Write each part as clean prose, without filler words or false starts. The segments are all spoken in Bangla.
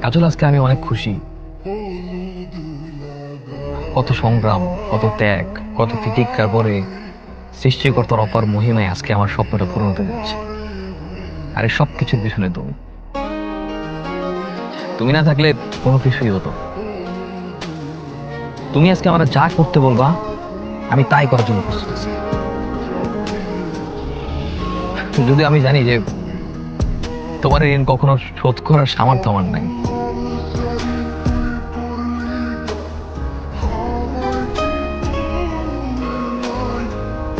কাজল, আজকে আমি অনেক খুশি। কত সংগ্রাম, কত ত্যাগ, কত তিতিক্ষার পরে সৃষ্টিকর্তার অপার মহিমায় আজকে আমার স্বপ্নটা পূরণ হতে যাচ্ছে। আর এই সব কিছুর পিছনে তুমি তুমি না থাকলে কোনো কিছুই হতো না। তুমি আজকে আমরা যা করতে বলবা আমি তাই করার জন্য প্রস্তুত আছি। যদি আমি জানি যে তোমার ঋণ কখনো শোধ করার সামর্থ্য আমার নাই।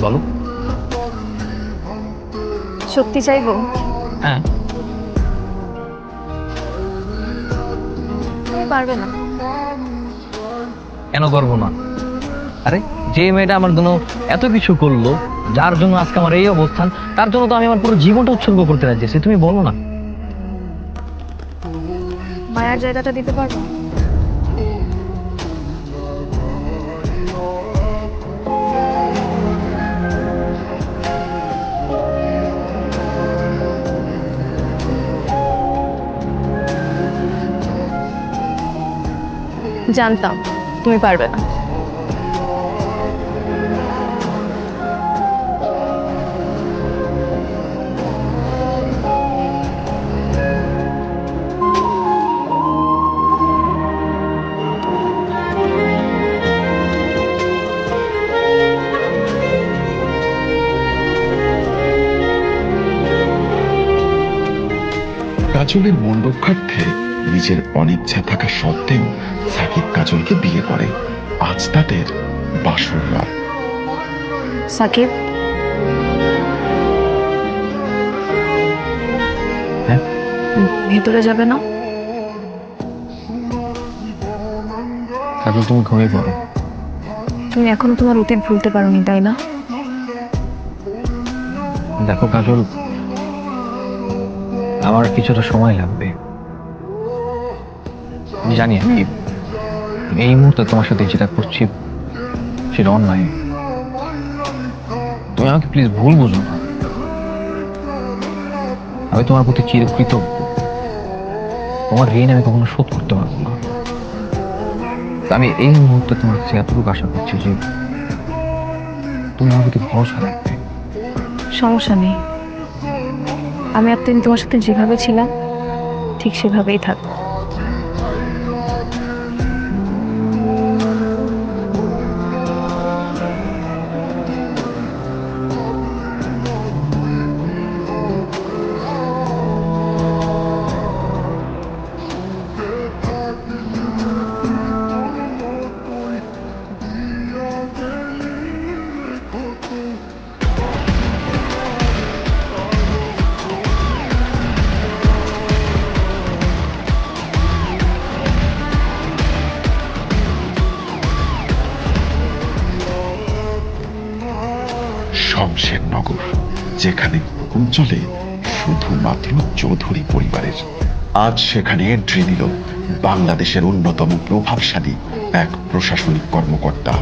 বলো। সত্যি চাইবো? হ্যাঁ। তুমি পারবে না। কেন করবো না? আরে, যে মেয়েটা আমার জন্য এত কিছু করলো, যার জন্য আজকে আমার এই অবস্থান, তার জন্য তো আমি আমার পুরো জীবনটা উৎসর্গ করতে রাজি আছি। তুমি বলো না। মায়ার জায়গাটা দিতে পারবো? জানতাম তুমি পারবে না। কাজলের মন রক্ষার্থে নিজের অনিচ্ছা থাকা সত্ত্বেও সাকিব কাজলকে বিয়ে করে। আজ তাদের বাসর রাত। সাকিব, হ্যাঁ। ভেতরে যাবে না? কাজল, তুমি ঘুমিয়ে পড়ো। তুমি এখনো তোমার অতীত ভুলতে পারোনি, তাই না? দেখো কাজল, আমার কিছুটা সময় লাগবে। আমি জানি আমি এই মুহূর্তে তোমার সাথে যেটা করছি সেটা অন্যায়। তুমি আমাকে প্লিজ ভুল বুঝো না। আমি তোমার প্রতি চিরকৃতজ্ঞ। তোমার ঋণ আমি কখনো শোধ করতে পারবো না। আমি এই মুহূর্তে তোমার কাছে এতটুকু আশা করছি যে তুমি আমার প্রতি ভরসা রাখবে। সমস্যা নেই, আমি এতদিন তোমার সাথে যেভাবে ছিলাম ঠিক সেভাবেই থাকবো। শমশেরনগর, যেখানে হুকুম চলে শুধুমাত্র চৌধুরী পরিবারের। আজ সেখানে এন্ট্রি নিল বাংলাদেশের অন্যতম প্রভাবশালী এক প্রশাসনিক কর্মকর্তা।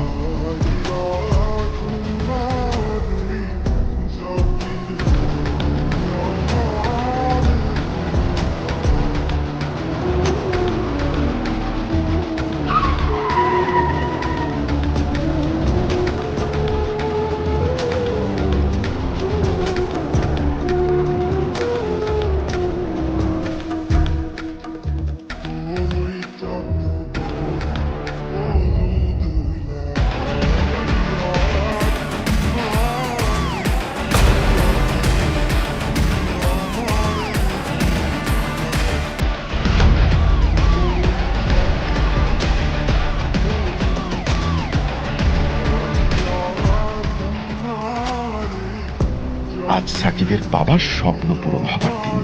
আজ সাকিবের বাবার স্বপ্ন পূরণ হবার দিন।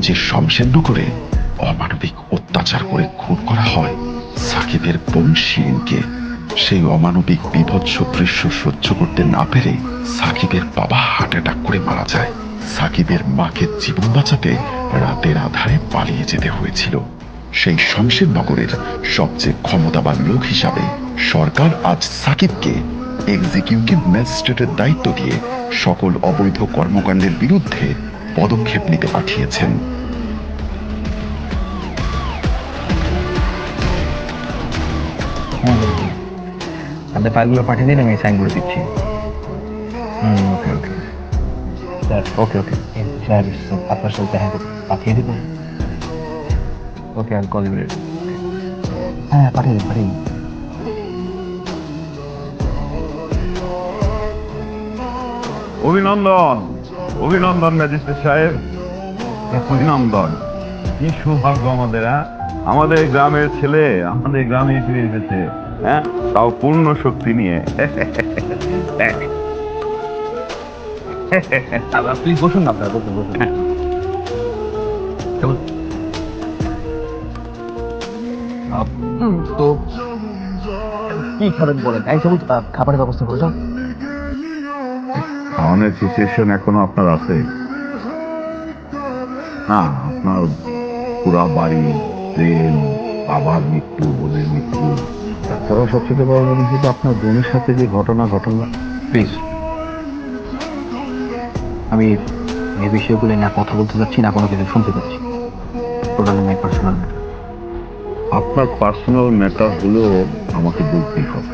যে শমশেরনগরে অমানবিক অত্যাচার করে খুন করা হয় সাকিবের বোন শিরিনকে, সেই অমানবিক বিভৎস দৃশ্য সহ্য করতে না পেরে সাকিবের বাবা হার্ট অ্যাটাক করে মারা যায়। সাকিবের মাকে জীবন বাঁচাতে রাতের আধারে পালিয়ে যেতে হয়েছিল। সেই শমশেরনগরের সবচেয়ে ক্ষমতাবান লোক হিসাবে সরকার আজ সাকিবকে এক্সিকিউটিভ ম্যাজিস্ট্রেটের দায়িত্ব দিয়ে সকল অবৈধ কর্মকাণ্ডের বিরুদ্ধে পদক্ষেপ নিতে পাঠিয়েছেন। আপনাদের ফাইলগুলো পাঠিয়ে দিন, আমি সাইন করে দিচ্ছি। ওকে okay sir okay okay sir আপনার সাথে দেখা করতে পাঠিয়ে দেবেন? ওকে, আই কল ইউ। হ্যাঁ পাঠিয়ে দিন পাঠিয়ে দিন। অভিনন্দন, অভিনন্দন ম্যাজিস্ট্রেট সাহেব, অভিনন্দন। কি সৌভাগ্য আমাদের, আমাদের গ্রামের ছেলে আমাদের গ্রামে ফিরে এসেছে, হ্যাঁ, তাও পূর্ণ শক্তি নিয়ে। প্লিজ বসুন না আপনার, বসুন বসুন। তো কি খাবেন বলেন? এই সবুজ খাবারের ব্যবস্থা করে যাও। খাওয়ানোর সিচুয়েশন এখনো আপনার আছে না? আপনার পুরা বাড়ি, প্রেম, বাবার মৃত্যু, বোনের মৃত্যু, তাছাড়াও সবচেয়ে বড় জিনিস হচ্ছে আপনার বোনের সাথে যে ঘটনা ঘটনা। প্লিজ, আমি এই বিষয়গুলো না কথা বলতে চাচ্ছি, না কোনো কিছু শুনতে চাচ্ছি। Totally my personal matter. আপনার পার্সোনাল ম্যাটার হলেও আমাকে বলতেই হবে।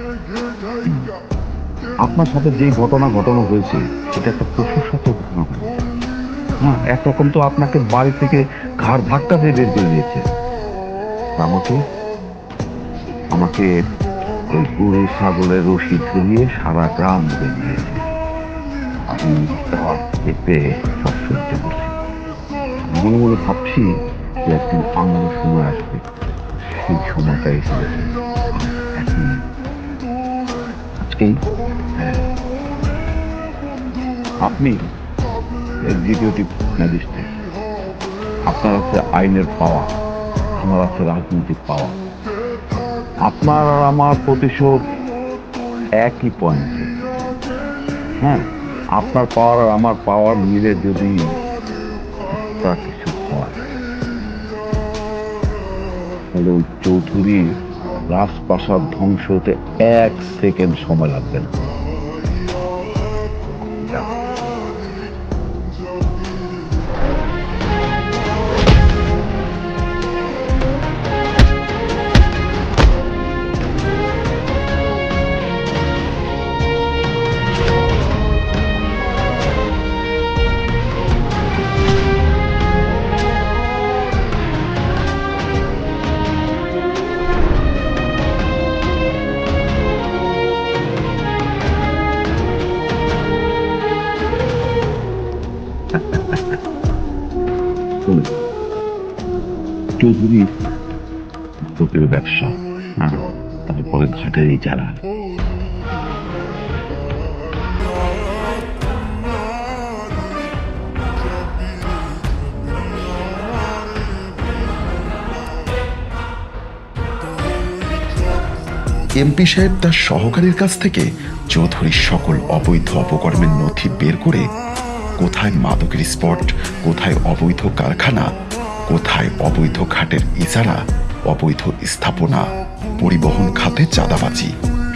আপনার সাথে যে ঘটনা ঘটানো হয়েছে সেটা একটা পশুর সাথে ঘটনা হয়েছে। হ্যাঁ, একরকম তো আপনাকে বাড়ি থেকে ঘাড় ধাক্কা দিয়ে বের করে দিয়েছে। আমাকে আমাকে ওই গরু ছাগলের রশি ঝুলিয়ে সারা গ্রাম ঘুরে দিয়েছে। আমি চেপে সব সহ্য করছি। মনে মনে ভাবছি যে একদিন আমারও সময় আসবে, সেই সময়টা এসে গেছে। এখন আজকেই আপনি এক্সিকিউটিভ ম্যাজিস্ট্রেট, আপনার আছে আইনের পাওয়া, আমার আছে রাজনৈতিক পাওয়া। আপনার আর আমার প্রতিশোধ একই পয়েন্টে। হ্যাঁ, আপনার পাওয়ার আর আমার পাওয়ার মিলে যদি একটা কিছু হয়, তাহলে ওই চৌধুরীর রাজপ্রাসাদ ধ্বংস হতে 1 সেকেন্ড সময় লাগবে না। শুনুন, চৌধুরী মাদকের ব্যবসা, হ্যাঁ, তারপরে ঘাটেরই যারা। এমপি সাহেব তার সহকারীর কাছ থেকে চৌধুরীর সকল অবৈধ অপকর্মের নথি বের করে কোথায় মাদকের স্পট, কোথায় অবৈধ কারখানা, কোথায় অবৈধ ঘাটের ইজারা, অবৈধ স্থাপনা, পরিবহন খাতে চাঁদাবাজি,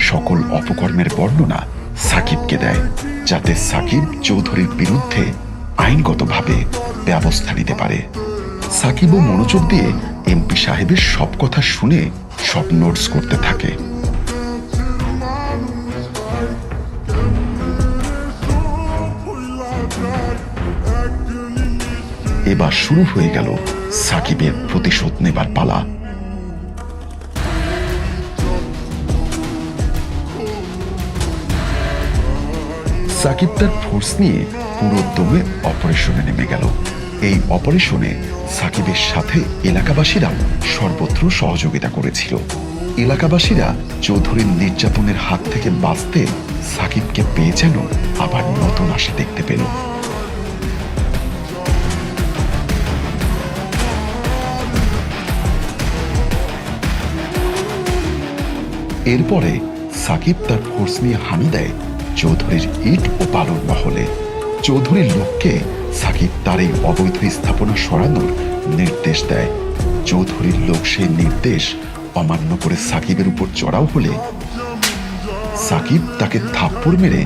সকল অপকর্মের বর্ণনা সাকিবকে দেয়, যাতে সাকিব চৌধুরীর বিরুদ্ধে আইনগতভাবে ব্যবস্থা নিতে পারে। সাকিবও মনোযোগ দিয়ে এমপি সাহেবের সব কথা শুনে সব নোটস করতে থাকে। এবার শুরু হয়ে গেল সাকিবের প্রতিশোধ নেবার পালা। সাকিব তার ফোর্স নিয়ে পুরো দমে অপারেশনে নেমে গেল। এই অপারেশনে সাকিবের সাথে এলাকাবাসীরাও সর্বত্র সহযোগিতা করেছিল। এলাকাবাসীরা চৌধুরীর নির্যাতনের হাত থেকে বাঁচতে সাকিবকে পেয়ে যেন আবার নতুন আশা দেখতে পেল। এরপরে সাকিব তার ফোর্স নিয়ে হানা দেয় চৌধুরীর ইট ও বালুর মহলে। চৌধুরীর লোককে সাকিব তার এই অবৈধ স্থাপনা সরানোর নির্দেশ দেয়। চৌধুরীর লোক সেই নির্দেশ অমান্য করে সাকিবের উপর চড়াও হলে সাকিব তাকে থাপ্পড় মেরে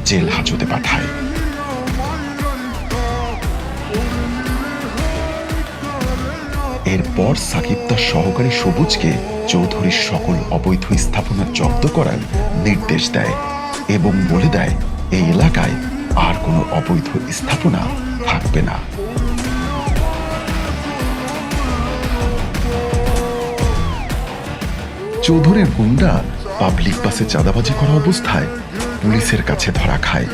জেল হাজতে পাঠায়। এরপর সাকিব তার সহকারী সবুজকে চৌধুরীর সকল অবৈধ স্থাপনা জব্দ করার নির্দেশ দেয় এবং বলে দেয় এই এলাকায় আর কোনো অবৈধ স্থাপনা থাকবে না। চৌধুরীর গুন্ডা পাবলিক বাসে চাঁদাবাজি করা অবস্থায় পুলিশের কাছে ধরা খায়।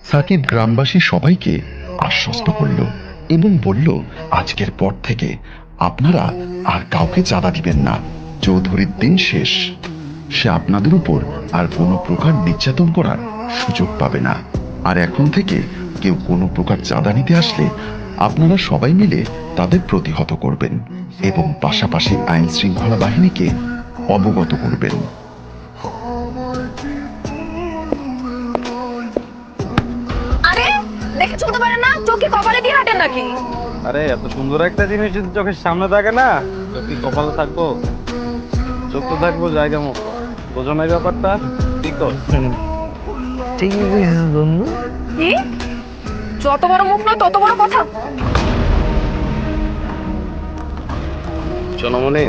সাকিব গ্রামবাসী সবাইকে আশ্বস্ত করল এবং বলল আজকের পর থেকে আপনারা আর কাউকে চাঁদা দিবেন না। চৌধুরীর দিন শেষ, সে আপনাদের উপর আর কোনো প্রকার নির্যাতন করার সুযোগ পাবে না। আর এখন থেকে কেউ কোনো প্রকার চাঁদা নিতে আসলে আপনারা সবাই মিলে তাদের প্রতিহত করবেন এবং পাশাপাশি আইন শৃঙ্খলা বাহিনীকে অবগত করবেন। আরে দেখে চলতে পারেন না, চোখে কপালে দিয়ে হাঁটেন নাকি? আরে এত সুন্দর একটা জিনিস যদি চোখের সামনে থাকে না, চোখ কি কপালে থাকবো? চোখ তো থাকবো জায়গা মতো। বোঝো না এই ব্যাপারটা? ঠিক তো? ঠিকই কইছিস বন্ধু। কি? যত বড় মুখ নয় তত বড় কথা। জনমনে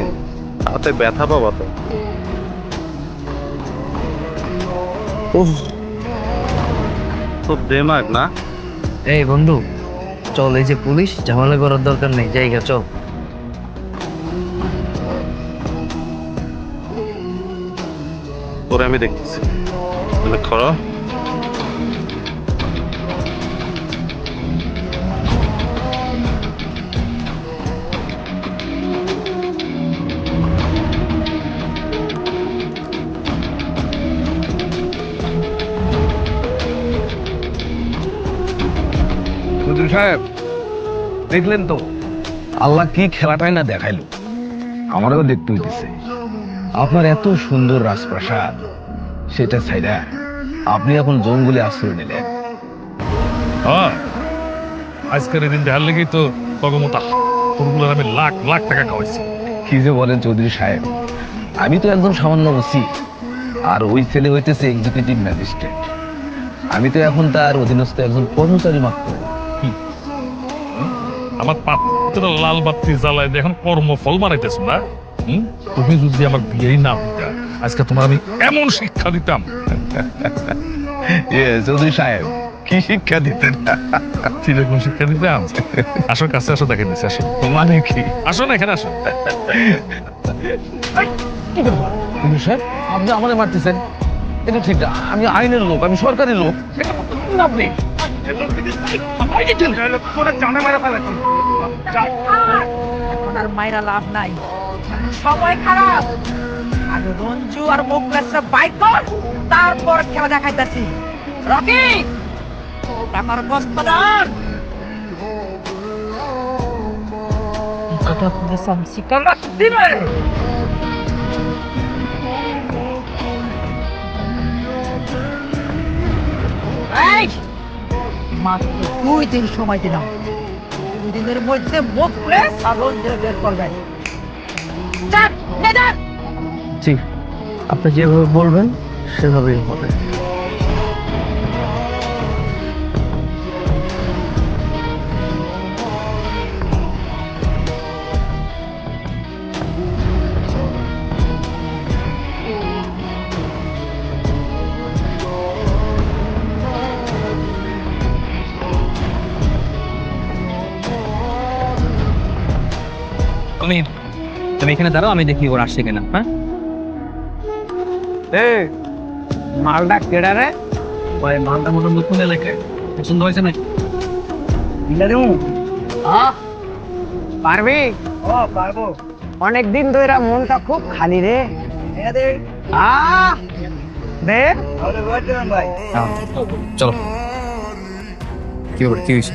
হাতে ব্যথা পাবা তো। খুব দেমাগ না? এই বন্ধু, চল, এই যে পুলিশ, ঝামেলা করার দরকার নেই, জায়গা চল। পরে আমি দেখতেছি। তাহলে খরা হুজুর সাহেব, দেখলেন তো আল্লাহ কি খেলাটাই না দেখাইলো। আমারও দেখতে হইতেছে আপনার এত সুন্দর রাজপ্রাসাদ, সেটা ছাইরা আপনি এখন জঙ্গলে আশ্রয় নিলেন। হ্যাঁ, আজকের এই দিন দেখার লেগেই তো তগমতা তোরগুলোর আমি লাখ লাখ টাকা খাওয়াইছি। কি যে বলেন চৌধুরী সাহেব, আমি তো একজন সামান্য ওসি, আর ওই ছেলে হইতেছে এক্সিকিউটিভ ম্যাজিস্ট্রেট। আমি তো এখন তার অধীনস্থ একজন কর্মচারী মাত্র। আমার পাত্রটা লাল বাতি জ্বালায় দিয়ে এখন কর্মফল মারাইতেছ না? তুমি যদি আমার বিয়েই না হইতা, আজকে তোমার আমি এমন শিক্ষা দিতাম। চৌধুরী সাহেব, কি শিক্ষা দিতেন? কিরকম শিক্ষা দিতাম? আসো কাছে আসো, দেখে দিচ্ছি। আসো, মানে কি? আসো না, এখানে আসো। চৌধুরী সাহেব, আপনি আমাদের মারতেছেন? এটা ঠিক না, আমি আইনের লোক, আমি সরকারি লোক। এটা করতেন না আপনি। এখন আর মাইরা লাভ নাই, সময় খারাপ। আগে রঞ্জু আর মুখলেসরা বাইক কর, তারপর খেলা দেখাইতাছি। রকি, টাকার বস্তাদার কথা বলে সামসি কালা দিবে এই মাত্র 2 দিন সময় দিলাম 2 দিনের মধ্যে মুখ খুলে সালন দিয়ে বের করবেন চাপ নেদার জি আপনি যেভাবে বলবেন সেভাবেই হবে তুমি তুমি এখানে দাঁড়াও, আমি দেখি ওর আসছে কিনা। হ্যাঁ, মালটা কেডা রে ভাই মালটা মতো নতুন এলাকায় পছন্দ হয়েছে না? পারবি ও পারবো অনেক দিন ধরে মনটা খুব খালি রে দে চলো, কি ব্যাপার, কি হয়েছে?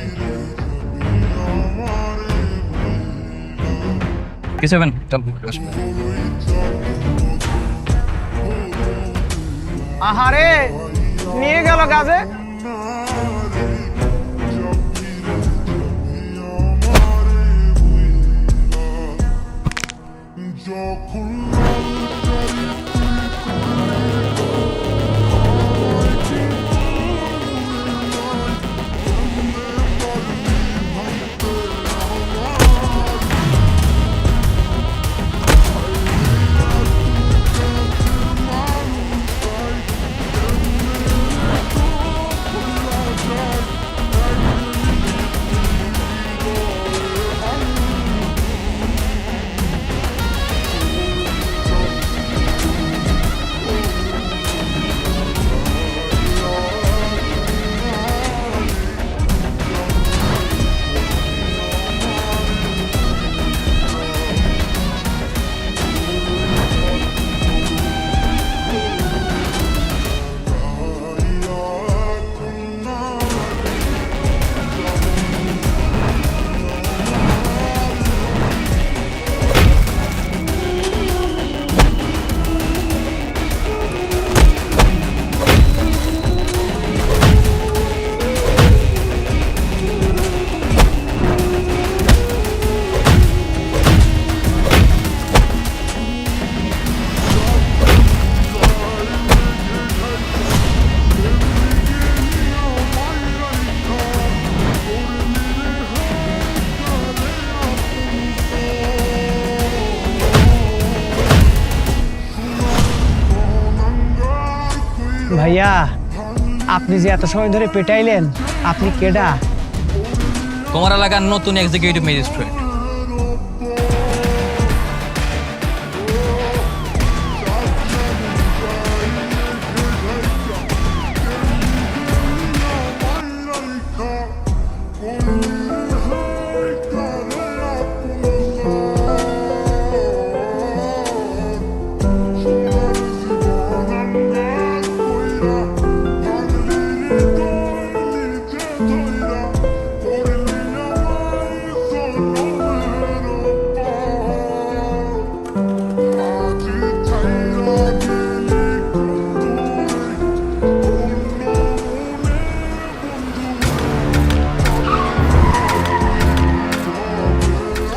কিছু হবে না, চল আসো। আহারে নিয়ে গেল কাজে ভাইয়া আপনি যে এত সময় ধরে পেটাইলেন আপনি কেডা তোমার এলাকার নতুন এক্সিকিউটিভ ম্যাজিস্ট্রেট।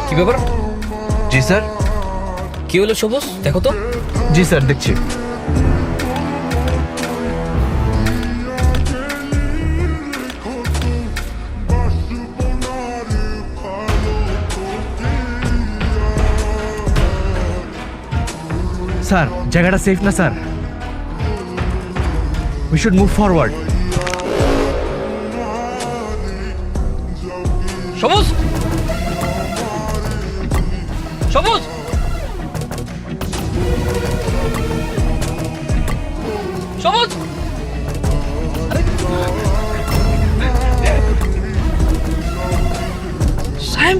কি ব্যাপার? জি স্যার। কি হলো সবুজ, দেখো তো। জি স্যার, দেখছি। স্যার জায়গাটা সেফ না sir, we should move forward. সবুজ, সবুজ, সবুজ, সাহেব